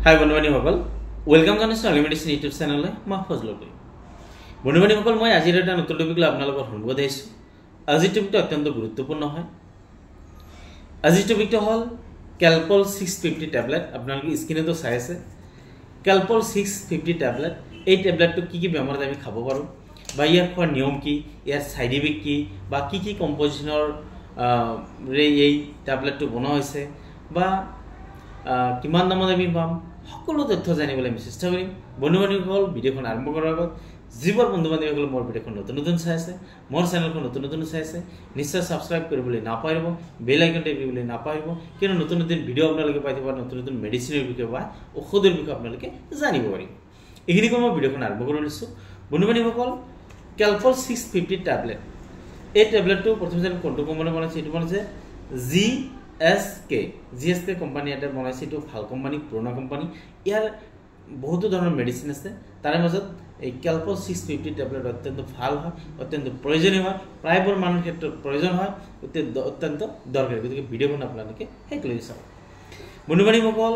হাই বন্ধুবান্ধীসকল, welcome জানাইছোঁ আলিমেডিচিন YouTube চেনেললৈ। মই ফজলুল। বন্ধুবান্ধীসকল, মই আজিৰ এটা নতুন টপিক লৈ আপোনালোকৰ সন্মুখত আহিছোঁ। আজিৰ টপিকটো অত্যন্ত গুৰুত্বপূৰ্ণ হয়। আজিৰ টপিকটো হ'ল কেলপল 650 টেবলেট। আপোনালোকে স্ক্ৰীনতো চাই আছে কেলপল 650 টেবলেট। এই টেবলেটটো কি বেমাৰত আমি খাব পাৰোঁ, বা ইয়াৰ খোৱাৰ নিয়ম কি, ইয়াৰ ছাইড ইফেক্ট কি, বা কি কম্পজিশ্যনৰ এই টেবলেটটো বনোৱা হৈছে, বা কিমান দামত আমি পাম, সকলো তথ্য জানিবলৈ আমি চেষ্টা কৰিম। বন্ধুবান্ধীসকল, ভিডিঅ'খন আৰম্ভ কৰাৰ আগত যিবোৰ বন্ধুবান্ধীসকলে মোৰ ভিডিঅ'খন নতুন চাই আছে, মোৰ চেনেলখন নতুন চাই আছে, নিশ্চয় ছাবস্ক্ৰাইব কৰিবলৈ নাপাহৰিব, বেল আইকন টিপিবলৈ নাপাহৰিব, কিয়নো নতুন ভিডিঅ' আপোনালোকে পাই থাকিব, নতুন মেডিচিনৰ বিষয়ে বা ঔষধৰ বিষয়ে আপোনালোকে জানিব পাৰিব। এইখিনি কৈ মই ভিডিঅ'খন আৰম্ভ কৰি দিছোঁ। বন্ধুবান্ধীসকল, কেলপল 650 টেবলেট, এই টেবলেটটো প্ৰথমে কোনটো কোম্পানী বনাইছে? এইটো বনাইছে GSK কোম্পানী এটা বনাইছে। এইটো ভাল কোম্পানী, পুৰণা কোম্পানী। ইয়াৰ বহুতো ধৰণৰ মেডিচিন আছে, তাৰে মাজত এই কেলপল 650 টেবলেট অত্যন্ত ভাল হয়, অত্যন্ত প্ৰয়োজনীয় হয়, প্ৰায়বোৰ মানুহৰ ক্ষেত্ৰত প্ৰয়োজন হয়, অত্যন্ত দৰকাৰী। গতিকে ভিডিঅ'খন আপোনালোকে শেষ লৈ চাওক। বন্ধুবান্ধীসকল,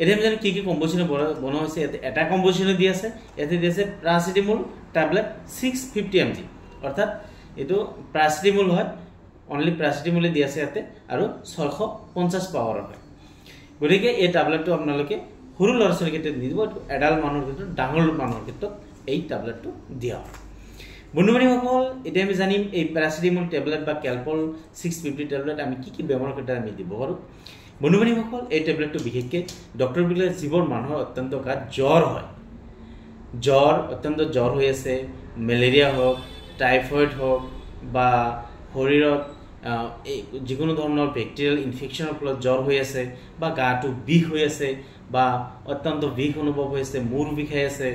এতিয়া আমি জানো কি কম্পজিশ্যন বনোৱা হৈছে। ইয়াতে এটা কম্পজিশ্যন দি আছে। ইয়াতে দি আছে প্যাৰাচিটামল টেবলেট 650 mg, অৰ্থাৎ এইটো প্যাৰাচিটামল হয়, অনলি প্যাৰাচিটামলে দি আছে ইয়াতে, আৰু 650 পাৱাৰৰ হয়। গতিকে এই টেবলেটটো আপোনালোকে সৰু ল'ৰা ছোৱালীৰ ক্ষেত্ৰত নিদিব, এইটো এডাল্ট মানুহৰ ক্ষেত্ৰত, ডাঙৰ মানুহৰ ক্ষেত্ৰত এই টেবলেটটো দিয়া হয়। বন্ধুবান্ধীসকল, এতিয়া আমি জানিম এই প্যাৰাচিটামল টেবলেট বা কেলপল 650 টেবলেট আমি কি বেমাৰৰ ক্ষেত্ৰত আমি দিব পাৰোঁ। বন্ধুবান্ধীসকল, এই টেবলেটটো বিশেষকৈ ডক্টৰবিলাকে যিবোৰ মানুহৰ অত্যন্ত গাত জ্বৰ হয়, অত্যন্ত জ্বৰ হৈ আছে, মেলেৰিয়া হওক, টাইফয়েড হওক, বা শৰীৰত যিকোনো ধৰণৰ বেক্টেৰিয়েল ইনফেকশ্যনৰ ফলত জ্বৰ হৈ আছে, বা গাটো বিষ হৈ আছে, বা অত্যন্ত বিষ অনুভৱ হৈ আছে, মূৰ বিষাই আছে,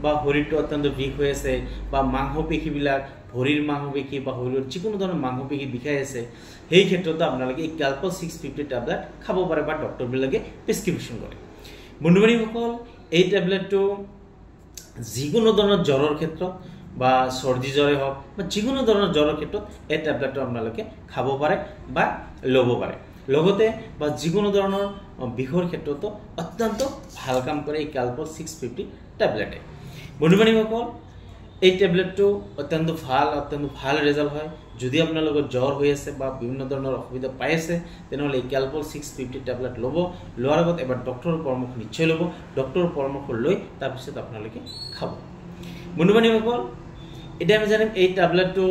বা শৰীৰটো অত্যন্ত বিষ হৈ আছে, বা মাংসপেশীবিলাক, ভৰিৰ মাংসপেশী বা শৰীৰৰ যিকোনো ধৰণৰ মাংসপেশী বিষাই আছে, সেই ক্ষেত্ৰতো আপোনালোকে এই কেলপল 650 টেবলেট খাব পাৰে, বা ডক্টৰবিলাকে প্ৰেছক্ৰিপশ্যন কৰে। বন্ধুবান্ধীসকল, এই টেবলেটটো যিকোনো ধৰণৰ জ্বৰৰ ক্ষেত্ৰত, বা চৰ্দি জ্বৰে হওক, বা যিকোনো ধৰণৰ জ্বৰৰ ক্ষেত্ৰত এই টেবলেটটো আপোনালোকে খাব পাৰে বা ল'ব পাৰে। লগতে বা যিকোনো ধৰণৰ বিষৰ ক্ষেত্ৰতো অত্যন্ত ভাল কাম কৰে এই কেলপল 650 টেবলেটে। বন্ধুবান্ধীসকল, এই টেবলেটটো অত্যন্ত ভাল ৰেজাল্ট হয়। যদি আপোনালোকৰ জ্বৰ হৈ আছে বা বিভিন্ন ধৰণৰ অসুবিধা পাই আছে, তেনেহ'লে এই কেলপল 650 টেবলেট লোৱাৰ আগত এবাৰ ডক্টৰৰ পৰামৰ্শ নিশ্চয় ল'ব। ডক্টৰৰ পৰামৰ্শ লৈ তাৰপিছত আপোনালোকে খাব। বন্ধুবান্ধীসকল, এতিয়া আমি জানিম এই টেবলেটটো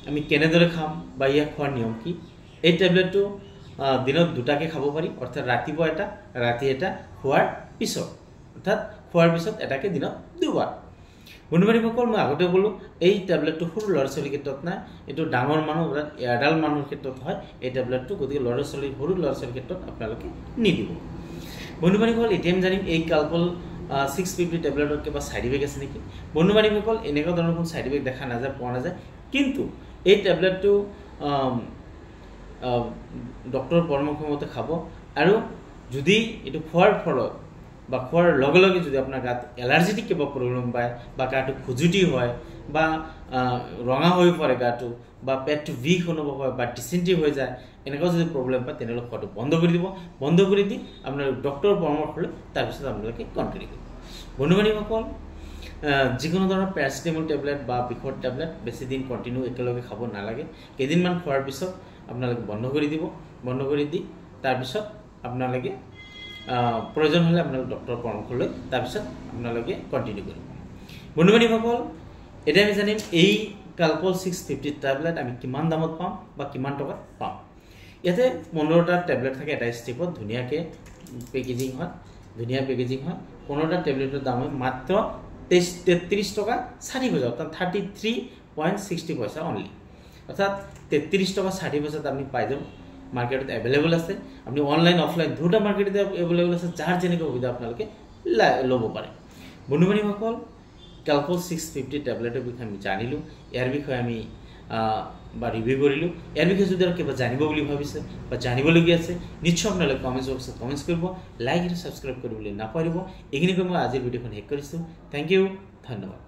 আমি কেনেদৰে খাম, বা ইয়াক খোৱাৰ নিয়ম কি। এই টেবলেটটো দিনত দুটাকৈ খাব পাৰি, অৰ্থাৎ ৰাতিপুৱা এটা, ৰাতি এটা, খোৱাৰ পিছত, অৰ্থাৎ খোৱাৰ পিছত এটাকৈ দিনত দুবাৰ। বন্ধুবান্ধীসকল, মই আগতে ক'লোঁ এই টেবলেটটো সৰু ল'ৰা ছোৱালীৰ ক্ষেত্ৰত নাই, এইটো ডাঙৰ মানুহ অৰ্থাৎ এডাল্ট মানুহৰ ক্ষেত্ৰত হয় এই টেবলেটটো। গতিকে সৰু ল'ৰা ছোৱালীৰ ক্ষেত্ৰত আপোনালোকে নিদিব। বন্ধুবান্ধীসকল, এতিয়া আমি জানিম এই কেলপল 650 টেবলেটৰ কিবা ছাইড ইফেক্ট আছে নেকি। বন্ধুবান্ধীসকল, এনেকুৱা ধৰণৰ কোনো ছাইড ইফেক্ট পোৱা নাযায়, কিন্তু এই টেবলেটটো ডক্টৰৰ পৰামৰ্শ মতে খাব। আৰু যদি এইটো খোৱাৰ ফলত বা খোৱাৰ লগে লগে যদি আপোনাৰ গাত এলাৰ্জেটিক কিবা প্ৰব্লেম পায়, বা গাটো খুজুতি হয়, বা ৰঙা হৈ পৰে গাটো, বা পেটটো বিষ অনুভৱ হয়, বা ডিচেণ্ট্ৰি হৈ যায়, এনেকুৱা যদি প্ৰব্লেম পায়, তেনেহ'লে খোৱাটো বন্ধ কৰি দিব। বন্ধ কৰি দি আপোনালোকে ডক্টৰৰ পৰামৰ্শ লৈ তাৰপিছত আপোনালোকে কণ্টিনিউ কৰিব। বন্ধুবান্ধীসকল, যিকোনো ধৰণৰ প্যাৰাচিটামল টেবলেট বা বিষৰ টেবলেট বেছি দিন কণ্টিনিউ একেলগে খাব নালাগে। কেইদিনমান খোৱাৰ পিছত আপোনালোকে বন্ধ কৰি দিব। বন্ধ কৰি দি তাৰপিছত আপোনালোকে প্ৰয়োজন হ'লে আপোনালোকে ডক্টৰৰ পৰামৰ্শ লৈ তাৰপিছত আপোনালোকে কণ্টিনিউ কৰিব। বন্ধুবান্ধীসকল, এতিয়া আমি জানিম এই কেলপল 650 টেবলেট আমি কিমান দামত পাম বা কিমান টকাত পাম। ইয়াতে 15টা টেবলেট থাকে এটা ষ্ট্ৰিপত, ধুনীয়া পেকেজিং হয়। 15টা টেবলেটৰ দাম হয় মাত্ৰ 33 টকা 60 পইচা, অৰ্থাৎ 33.60 পইচা অনলি, অৰ্থাৎ 33 টকা 60 পইচাত আপুনি পাই যাব। মাৰ্কেটত এভেইলেবল আছে, আপুনি অনলাইন অফলাইন দুটা মাৰ্কেটতে এভেইলেবল আছে, যাৰ যেনেকৈ সুবিধা আপোনালোকে ল'ব পাৰে। বন্ধুবান্ধীসকল, কেলপল 650 টেবলেটৰ বিষয়ে আমি জানিলোঁ, ইয়াৰ বিষয়ে আমি বা ৰিভিউ কৰিলোঁ। ইয়াৰ বিষয়ে যদি আৰু কিবা জানিব বুলি ভাবিছে বা জানিবলগীয়া আছে, নিশ্চয় আপোনালোকে কমেণ্টছ বক্সত কমেণ্টছ কৰিব, লাইক আৰু ছাবস্ক্ৰাইব কৰিবলৈ নাপাহৰিব। এইখিনিকৈ মই আজিৰ ভিডিঅ'খন শেষ কৰিছোঁ। থেংক ইউ, ধন্যবাদ।